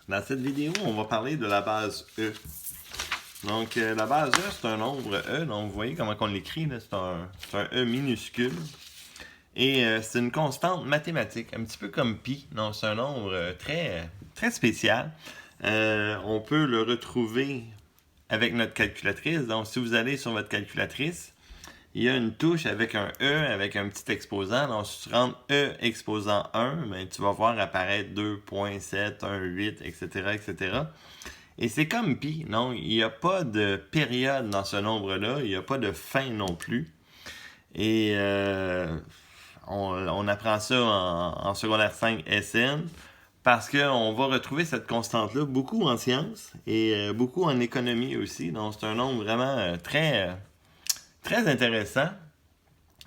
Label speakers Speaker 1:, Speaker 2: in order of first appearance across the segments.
Speaker 1: Dans cette vidéo, on va parler de la base E. Donc, la base E, c'est un nombre E. Donc, vous voyez comment on l'écrit, c'est un E minuscule. Et c'est une constante mathématique, un petit peu comme pi. Donc, c'est un nombre très spécial. On peut le retrouver avec notre calculatrice. Donc, si vous allez sur votre calculatrice, il y a une touche avec un E, avec un petit exposant. Donc, si tu rentres E exposant 1, ben, tu vas voir apparaître 2.7, 1.8, etc., etc. Et c'est comme pi. Non, il n'y a pas de période dans ce nombre-là. Il n'y a pas de fin non plus. Et on apprend ça en secondaire 5 SN parce qu'on va retrouver cette constante-là beaucoup en sciences et beaucoup en économie aussi. Donc, c'est un nombre vraiment très intéressant.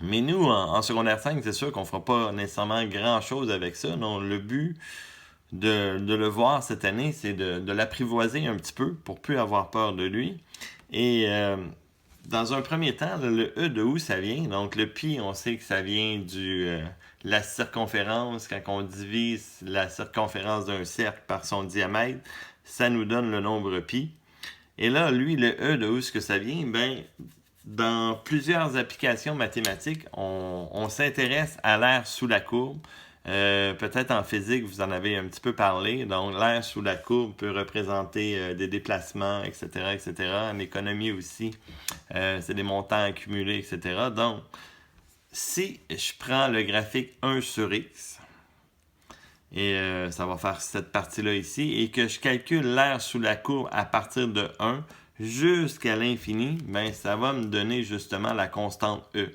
Speaker 1: Mais nous, en secondaire 5, c'est sûr qu'on ne fera pas nécessairement grand-chose avec ça. Donc, le but de le voir cette année, c'est de l'apprivoiser un petit peu pour plus avoir peur de lui. Et dans un premier temps, le E de où ça vient? Donc, le pi, on sait que ça vient de la circonférence. Quand on divise la circonférence d'un cercle par son diamètre, ça nous donne le nombre pi. Et là, lui, le E de où est-ce que ça vient? Ben, dans plusieurs applications mathématiques, on s'intéresse à l'air sous la courbe. Peut-être en physique, vous en avez un petit peu parlé. Donc, l'air sous la courbe peut représenter des déplacements, etc., etc. En économie aussi, c'est des montants accumulés, etc. Donc, si je prends le graphique 1 sur x, et ça va faire cette partie-là ici, et que je calcule l'air sous la courbe à partir de 1 jusqu'à l'infini, ben, ça va me donner justement la constante E.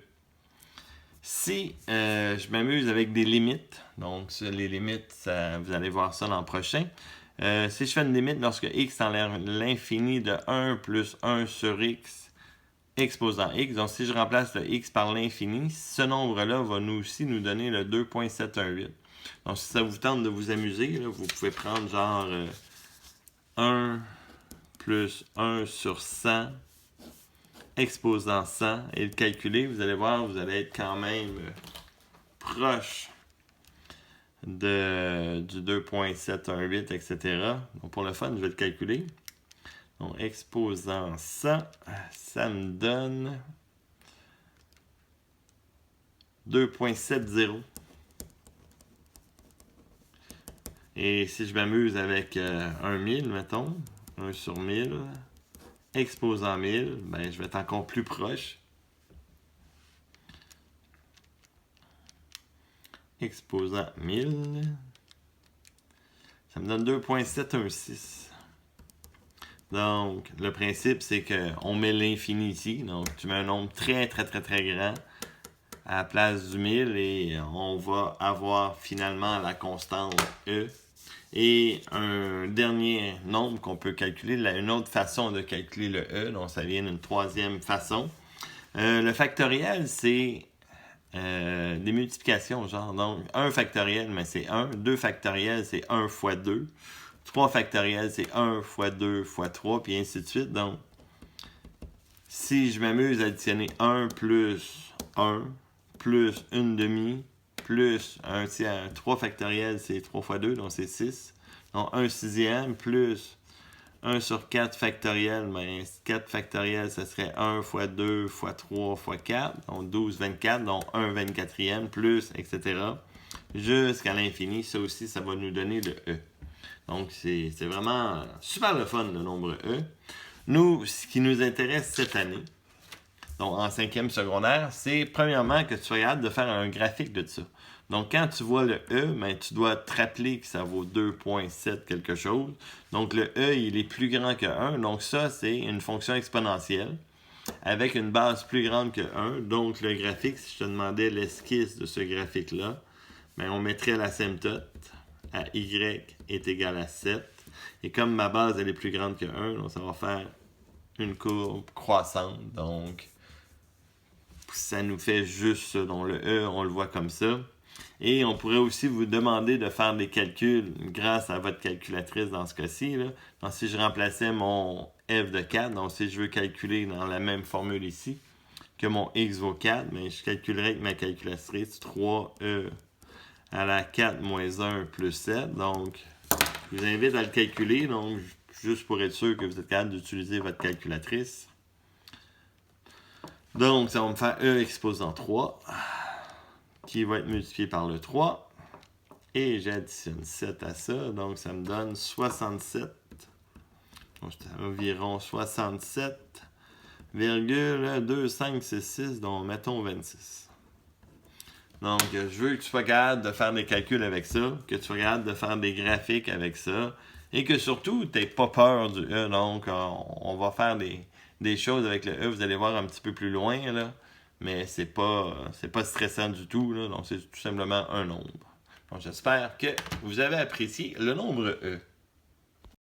Speaker 1: Si je m'amuse avec des limites, donc les limites, vous allez voir ça l'an prochain. Si je fais une limite lorsque x tend vers l'infini de 1 plus 1 sur x exposant x, donc si je remplace le x par l'infini, ce nombre-là va nous aussi nous donner le 2.718. Donc si ça vous tente de vous amuser, là, vous pouvez prendre genre 1 plus 1 sur 100 exposant 100 et le calculer, vous allez voir, vous allez être quand même proche du 2.718, etc. Donc pour le fun, je vais le calculer. Donc exposant 100, ça me donne 2.70. Et si je m'amuse avec 1000, mettons, 1 sur 1000, exposant 1000, ben, je vais être encore plus proche. Exposant 1000, ça me donne 2.716. Donc, le principe, c'est qu'on met l'infini ici. Donc, tu mets un nombre très grand à la place du 1000 et on va avoir finalement la constante E. Et un dernier nombre qu'on peut calculer, une autre façon de calculer le E, donc ça vient d'une troisième façon. Le factoriel, c'est des multiplications, genre. Donc, 1 factoriel, mais c'est 1. 2 factoriel, c'est 1 fois 2. 3 factoriel, c'est 1 fois 2 fois 3, puis ainsi de suite. Donc, si je m'amuse à additionner 1 plus 1 plus 1 demi plus 1 tiers, 3 factoriel, c'est 3 fois 2, donc c'est 6. Donc, 1 sixième plus 1 sur 4 factoriel, mais 4 factoriel, ça serait 1 fois 2 fois 3 fois 4, donc 12, 24, donc 1 24e, plus, etc. Jusqu'à l'infini, ça aussi, ça va nous donner le E. Donc, c'est vraiment super le fun, le nombre E. Nous, ce qui nous intéresse cette année, donc en 5e secondaire, c'est premièrement que tu sois hâte de faire un graphique de ça. Donc, quand tu vois le E, ben, tu dois te rappeler que ça vaut 2.7 quelque chose. Donc, le E, il est plus grand que 1. Donc, ça, c'est une fonction exponentielle avec une base plus grande que 1. Donc, le graphique, si je te demandais l'esquisse de ce graphique-là, ben, on mettrait l'asymptote à y est égal à 7. Et comme ma base, elle est plus grande que 1, donc ça va faire une courbe croissante. Donc, ça nous fait juste ça. Donc, le E, on le voit comme ça. Et on pourrait aussi vous demander de faire des calculs grâce à votre calculatrice dans ce cas-ci. Donc, si je remplaçais mon f de 4, donc si je veux calculer dans la même formule ici, que mon x vaut 4, mais je calculerais avec ma calculatrice 3e à la 4 moins 1 plus 7. Donc, Je vous invite à le calculer, donc juste pour être sûr que vous êtes capable d'utiliser votre calculatrice. Donc, ça va me faire E exposant 3, qui va être multiplié par le 3. Et j'additionne 7 à ça, donc ça me donne 67. Donc, c'est environ 67,2566, donc mettons 26. Donc, je veux que tu sois capable de faire des calculs avec ça, que tu sois capable de faire des graphiques avec ça, et que surtout, tu n'aies pas peur du E. Donc, on va faire des choses avec le E, vous allez voir un petit peu plus loin, là, mais c'est pas stressant du tout, là, donc c'est tout simplement un nombre. Donc, j'espère que vous avez apprécié le nombre E.